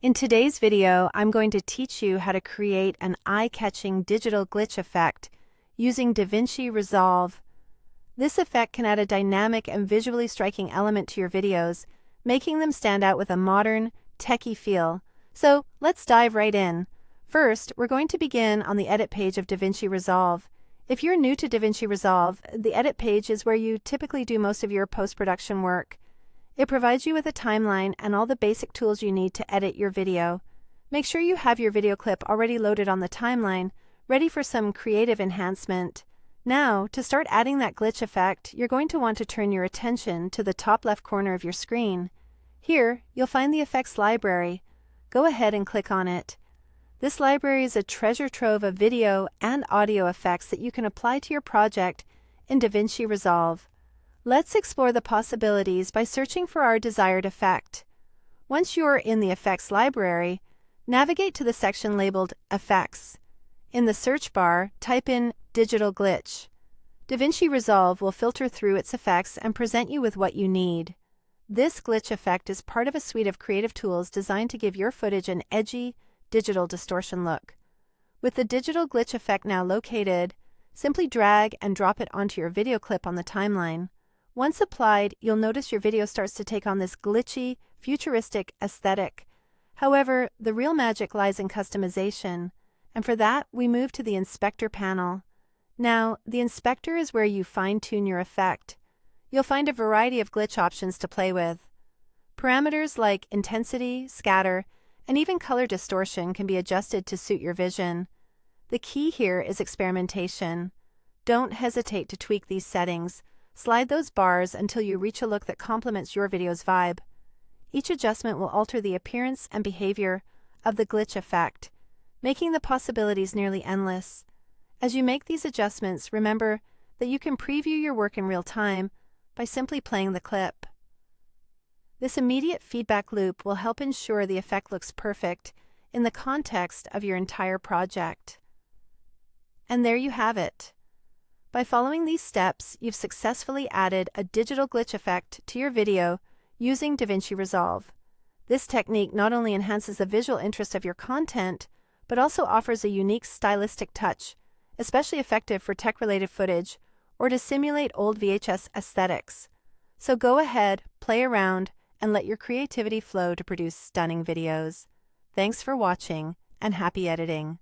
In today's video, I'm going to teach you how to create an eye-catching digital glitch effect using DaVinci Resolve. This effect can add a dynamic and visually striking element to your videos, making them stand out with a modern, techie feel. So let's dive right in. First, we're going to begin on the edit page of DaVinci Resolve. If you're new to DaVinci Resolve, the edit page is where you typically do most of your post-production work. It provides you with a timeline and all the basic tools you need to edit your video. Make sure you have your video clip already loaded on the timeline, ready for some creative enhancement. Now, to start adding that glitch effect, you're going to want to turn your attention to the top left corner of your screen. Here, you'll find the effects library. Go ahead and click on it. This library is a treasure trove of video and audio effects that you can apply to your project in DaVinci Resolve. Let's explore the possibilities by searching for our desired effect. Once you're in the Effects library, navigate to the section labeled Effects. In the search bar, type in Digital Glitch. DaVinci Resolve will filter through its effects and present you with what you need. This glitch effect is part of a suite of creative tools designed to give your footage an edgy, digital distortion look. With the digital glitch effect now located, simply drag and drop it onto your video clip on the timeline. Once applied, you'll notice your video starts to take on this glitchy, futuristic aesthetic. However, the real magic lies in customization, and for that, we move to the Inspector panel. Now, the Inspector is where you fine-tune your effect. You'll find a variety of glitch options to play with. Parameters like intensity, scatter, and even color distortion can be adjusted to suit your vision. The key here is experimentation. Don't hesitate to tweak these settings. Slide those bars until you reach a look that complements your video's vibe. Each adjustment will alter the appearance and behavior of the glitch effect, making the possibilities nearly endless. As you make these adjustments, remember that you can preview your work in real time by simply playing the clip. This immediate feedback loop will help ensure the effect looks perfect in the context of your entire project. And there you have it. By following these steps, you've successfully added a digital glitch effect to your video using DaVinci Resolve. This technique not only enhances the visual interest of your content, but also offers a unique stylistic touch, especially effective for tech-related footage or to simulate old VHS aesthetics. So go ahead, play around, and let your creativity flow to produce stunning videos. Thanks for watching, and happy editing.